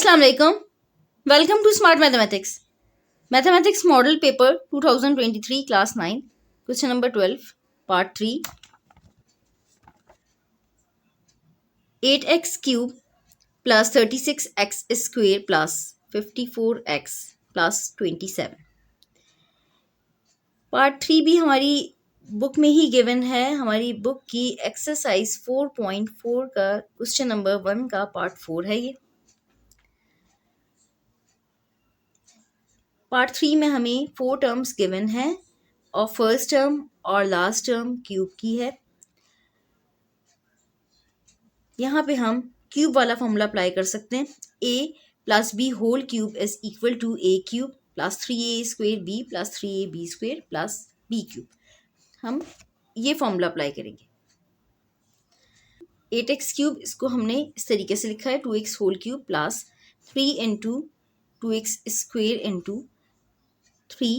अस्सलाम वालेकुम। Welcome to smart mathematics. Mathematics model paper 2023 class 9 question number 12 part 3। 8x cube plus 36x square plus 54x plus 27। Part 3 भी हमारी book में ही given है। हमारी book की एक्सरसाइज 4.4 का क्वेश्चन नंबर 1 का पार्ट 4 है। ये पार्ट 3 में हमें 4 टर्म्स गिवन है और फर्स्ट टर्म और लास्ट टर्म क्यूब की है। यहाँ पे हम क्यूब वाला फॉर्मूला अप्लाई कर सकते हैं। a plus b whole cube is equal to a cube plus 3a square b plus 3ab square plus b cube. हम ये फॉर्मूला अप्लाई करेंगे। 8x क्यूब इसको हमने इस तरीके से लिखा है 2x whole cube plus 3 into 2x square into 3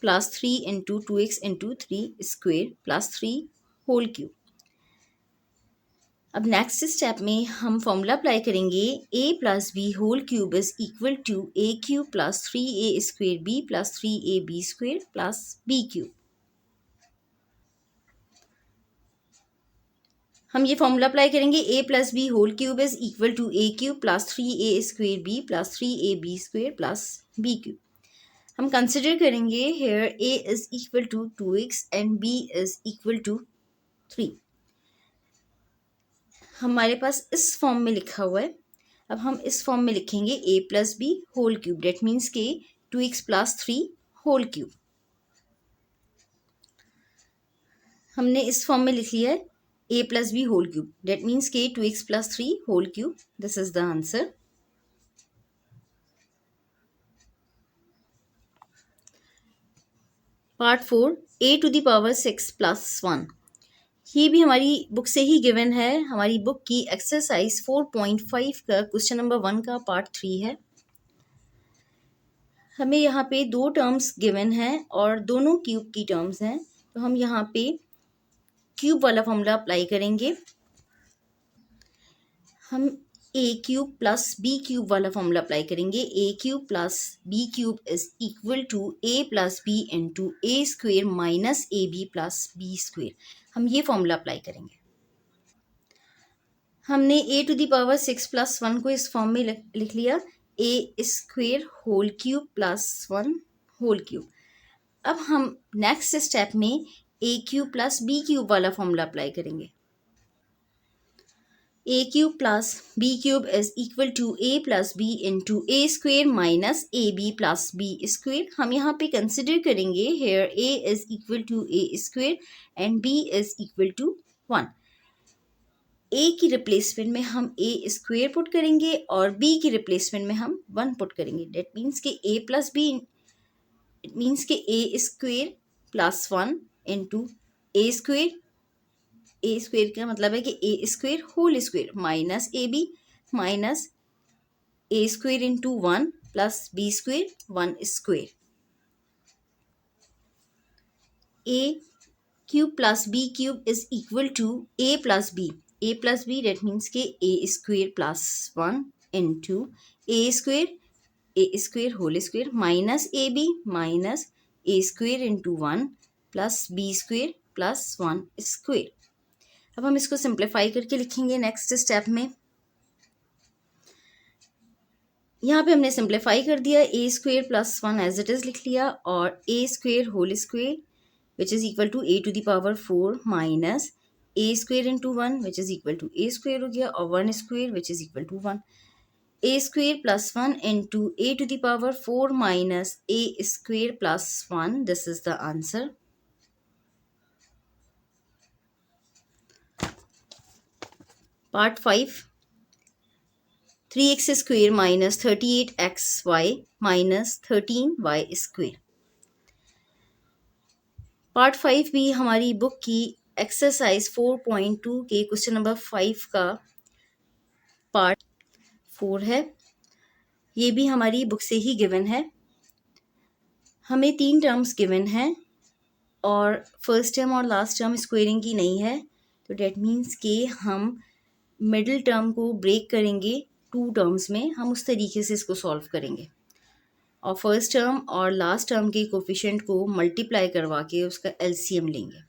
plus 3 into 2x into 3 square plus 3 whole cube. अब नेक्स्ट स्टेप में हम फॉर्मूला अप्लाई करेंगे। a plus b whole cube is equal to a cube plus 3a square b plus 3ab square plus b cube. हम ये formula apply करेंगे। a plus b whole cube is equal to a cube plus 3a square b plus 3ab square plus b cube. हम consider करेंगे here a is equal to 2x and b is equal to 3। हमारे पास इस form में लिखा हुआ है। अब हम इस फॉर्म में लिखेंगे a plus b whole cube that means के 2x प्लस 3 होल क्यूब। हमने इस फॉर्म में लिख लिया है a plus b whole cube that means के 2x plus 3 whole cube. This is the answer. Part 4 a to the power 6 plus 1। ये भी हमारी बुक से ही गिवन है। हमारी बुक की एक्सरसाइज 4.5 का क्वेश्चन नंबर 1 का पार्ट 3 है। हमें यहाँ पे 2 टर्म्स गिवन है और दोनों क्यूब की टर्म्स हैं। तो हम यहाँ पे क्यूब वाला फॉर्मूला अप्लाई करेंगे। हम a cube plus b cube वाला फॉर्मूला अप्लाई करेंगे। a cube plus b cube is equal to a plus b into a square minus a b plus b square. हम ये फॉर्मूला अप्लाई करेंगे। हमने a to the power 6 plus 1 को इस form में लिख लिया a square whole cube plus 1 whole cube. अब हम नेक्स्ट स्टेप में a cube plus b cube वाला फॉर्मूला अप्लाई करेंगे। a cube plus b cube is equal to a plus b into a square minus a b plus b square. हम यहाँ पे consider करेंगे here a is equal to a square and b is equal to 1। a की replacement में हम a square put करेंगे और b की रिप्लेसमेंट में हम 1 पुट करेंगे। डेट मीन्स के a plus b it means के a square plus 1 into a square का मतलब है कि a square whole square minus a b minus a square into 1 plus b square 1 square. a cube plus b cube is equal to a plus b that means के a square plus 1 into a square whole square minus a b minus a square into 1 plus b square plus 1 square. अब हम इसको simplify करके लिखेंगे next step में। यहाँ पे हमने सिंप्लीफाई कर दिया। A square plus 1 as it is लिख लिया और A square whole square which is equal to a to the power 4 minus a square into 1 which is equal to a square हो गया और 1 square which is equal to 1। a square plus 1 into a to the power 4 minus a square plus 1, this is the answer। Part 5 3x square minus 38xy minus 13y square। Part 5 भी हमारी book की exercise 4.2 के question number 5 का part 4 है। ये भी हमारी book से ही गिवन है। हमें 3 टर्म्स गिवन हैं और फर्स्ट टर्म और लास्ट टर्म स्क्वेयरिंग की नहीं है। तो डेट मीन्स कि हम मिडिल टर्म को ब्रेक करेंगे टू टर्म्स में हम उस तरीके से इसको सॉल्व करेंगे और फर्स्ट टर्म और लास्ट टर्म के कोफिशिएंट को मल्टीप्लाई करवा के उसका एलसीएम लेंगे।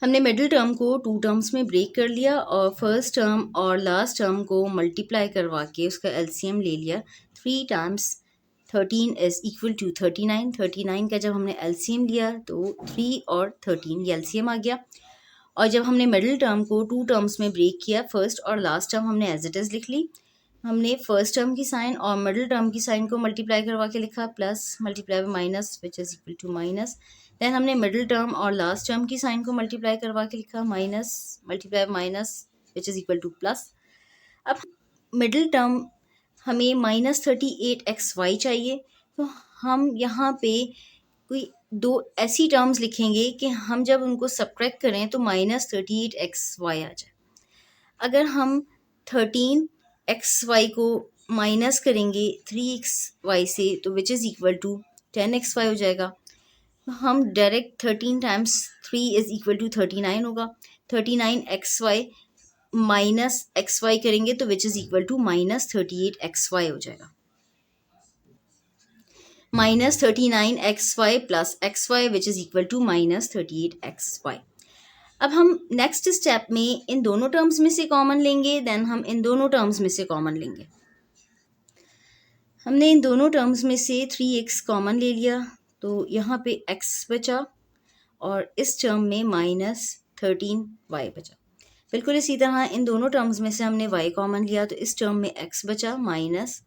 हमने मिडिल टर्म को टू टर्म्स में ब्रेक कर लिया और फर्स्ट टर्म और लास्ट टर्म को मल्टीप्लाई करवा के उसका एलसीएम ले लिया। 3 टाइम्स 13 इज इक्वल टू 39। 39 का जब हमने एलसीएम लिया तो 3 और 13 ये एलसीएम आ गया। और जब हमने मिडिल टर्म को टू टर्म्स में ब्रेक किया, फर्स्ट और लास्ट टर्म हमने एज इट इज़ लिख ली। हमने फर्स्ट टर्म की साइन और मिडिल टर्म की साइन को मल्टीप्लाई करवा के लिखा, plus multiply by minus which is equal to minus. Then हमने मिडिल टर्म और लास्ट टर्म की साइन को मल्टीप्लाई करवा के लिखा, minus multiply by minus which is equal to plus. अब मिडिल टर्म हमें -38xy चाहिए, तो हम यहाँ पे कोई दो ऐसी टर्म्स लिखेंगे कि हम जब उनको सब्ट्रैक्ट करें तो -38xy आ जाए। अगर हम 13xy को माइनस करेंगे 3xy से तो विच इज़ इक्वल टू 10xy हो जाएगा। तो हम direct 13 times 3 is equal to 39 होगा। 39xy माइनस xy करेंगे तो विच इज़ इक्वल टू -38xy हो जाएगा। -39xy plus xy which is equal to -38xy। अब हम नेक्स्ट स्टेप में इन दोनों टर्म्स में से कॉमन लेंगे, देन हम इन दोनों टर्म्स में से कॉमन लेंगे। हमने इन दोनों टर्म्स में से 3x कॉमन ले लिया तो यहाँ पे x बचा और इस टर्म में -13y बचा। बिल्कुल इसी तरह इन दोनों टर्म्स में से हमने y कॉमन लिया तो इस टर्म में x बचा माइनस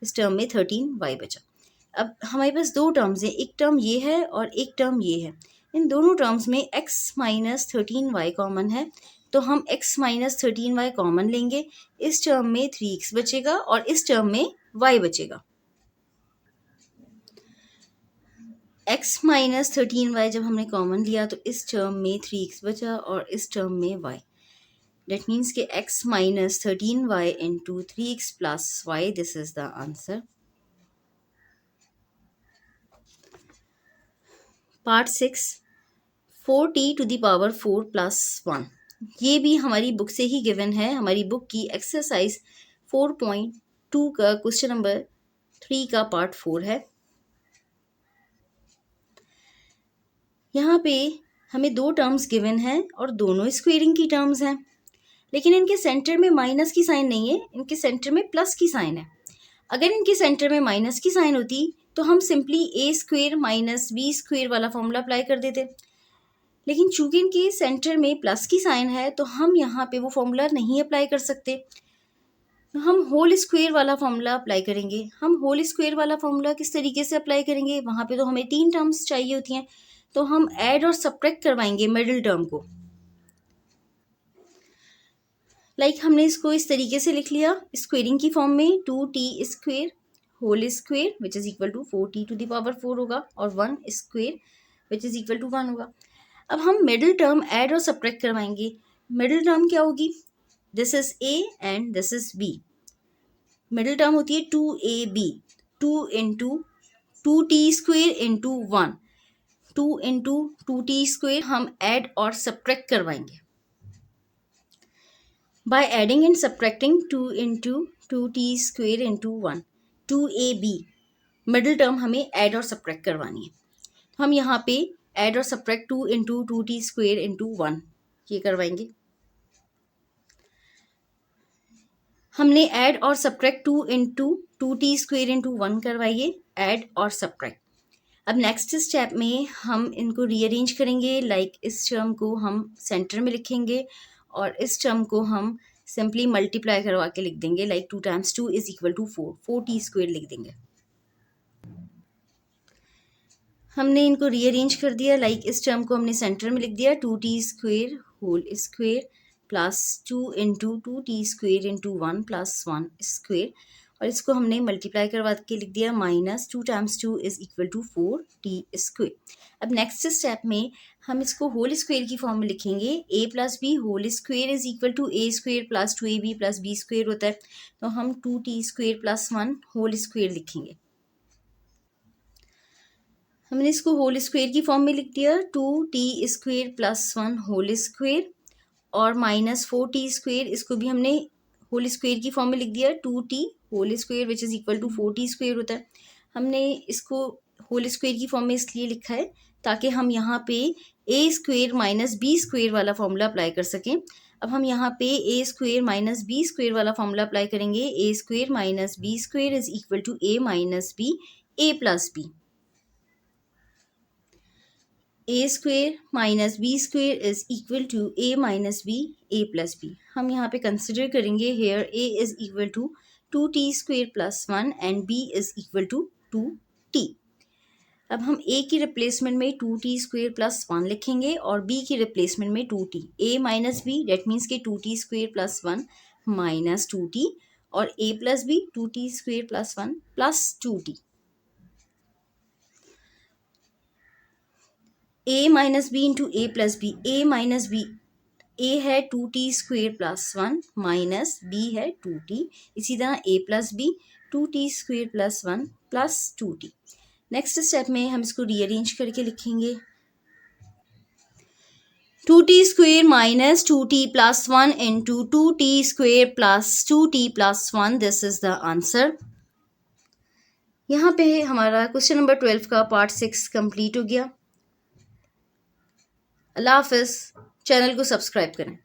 इस टर्म में 13y बचा। अब हमारे पास दो टर्म्स हैं, एक टर्म ये है और एक टर्म ये है। इन दोनों टर्म्स में x माइनस 13y कॉमन है तो हम x माइनस 13y कॉमन लेंगे। इस टर्म में 3x बचेगा और इस टर्म में y बचेगा। x माइनस 13y जब हमने कॉमन लिया तो इस टर्म में 3x बचा और इस टर्म में y। डेट मीन्स कि x minus 13y into 3x plus y, this is the answer. Part 6 4t to the power 4 plus 1। ये भी हमारी बुक से ही गिवन है। हमारी बुक की एक्सरसाइज 4.2 का क्वेश्चन नंबर 3 का पार्ट 4 है। यहाँ पे हमें दो टर्म्स गिवन हैं और दोनों स्क्वेयरिंग की टर्म्स हैं, लेकिन इनके सेंटर में माइनस की साइन नहीं है, इनके सेंटर में प्लस की साइन है। अगर इनके सेंटर में माइनस की साइन होती तो हम simply a square minus b square वाला फॉर्मूला अप्लाई कर देते, लेकिन चूंकि इनके सेंटर में प्लस की साइन है तो हम यहाँ पे वो फॉर्मूला नहीं अप्लाई कर सकते। तो हम होल स्क्वेयर वाला फॉर्मूला अप्लाई करेंगे। हम होल स्क्वेयर वाला फॉर्मूला किस तरीके से अप्लाई करेंगे, वहाँ पे तो हमें 3 टर्म्स चाहिए होती हैं, तो हम ऐड और सब्ट्रैक्ट करवाएंगे मिडिल टर्म को। हमने इसको इस तरीके से लिख लिया स्क्वेयरिंग की फॉर्म में, 2t square whole square which is equal to 4t to the power 4 होगा और 1 square which is equal to 1 होगा। अब हम मिडिल टर्म ऐड और सब्ट्रैक्ट करवाएंगे। मिडिल टर्म क्या होगी, this is a and this is b। Middle term होती है 2ab, 2 into 2t square into 1, 2 into 2t square हम ऐड और सब्ट्रैक्ट करवाएंगे। By adding and subtracting 2 into 2t square into 1, 2ab middle term हमें add और subtract करवानी है। तो हम यहाँ पे ऐड और subtract 2 into 2t square into 1 ये करवाएंगे। हमने ऐड और subtract 2 into 2t square into 1 करवाइए, ऐड और सब्ट्रैक्ट। अब नेक्स्ट स्टेप में हम इनको रीअरेंज करेंगे। इस टर्म को हम सेंटर में लिखेंगे और इस टर्म को हम सिंपली मल्टीप्लाई करवा के लिख देंगे। 2 times 2 is equal to 4, 4t square लिख देंगे। हमने इनको रीअरेंज कर दिया। इस टर्म को हमने सेंटर में लिख दिया, 2t square whole square plus 2 into 2t square into 1 plus 1 square, और इसको हमने मल्टीप्लाई करवा के लिख दिया -2 times 2 is equal to 4t square. अब नेक्स्ट स्टेप में हम इसको होल स्क्वेयर की फॉर्म में लिखेंगे। a plus b whole square is equal to a square plus 2ab plus b square होता है, तो हम 2t square plus 1 whole square लिखेंगे। हमने इसको होल स्क्वेयर की फॉर्म में लिख दिया, 2t square plus 1 whole square और -4t स्क्वेयर, इसको भी हमने होल स्क्वायर की फॉर्म में लिख दिया, 2t whole square which is equal to 4t square होता है। हमने इसको होल स्क्वायर की फॉर्म में इसलिए लिखा है ताकि हम यहाँ पे A square minus B square वाला फॉर्मूला अप्लाई कर सकें। अब हम यहाँ पे A square minus B square वाला फॉर्मूला अप्लाई करेंगे। A square minus B square is equal to A minus B A plus B. A square minus B square is equal to A minus B A plus B. हम यहाँ पे consider करेंगे here A is equal to 2t square plus 1 and b is equal to 2t। अब हम a की replacement में 2t square plus 1 लिखेंगे और b की रिप्लेसमेंट में 2t। a minus b that means के 2t square plus 1 minus 2t और a plus b 2t square plus 1 plus 2t। a minus b into a plus B. A minus b, a है 2t square plus 1 minus b है 2t। इसी तरह a plus b 2t square plus 1 plus 2t। Next step में हम इसको rearrange करके लिखेंगे 2t square minus 2t plus 1 into 2t square plus 2t plus 1। This is the answer. यहाँ पे हमारा क्वेश्चन नंबर 12 का पार्ट 6 कंप्लीट हो गया। अल्लाह हाफिज़। चैनल को सब्सक्राइब करें।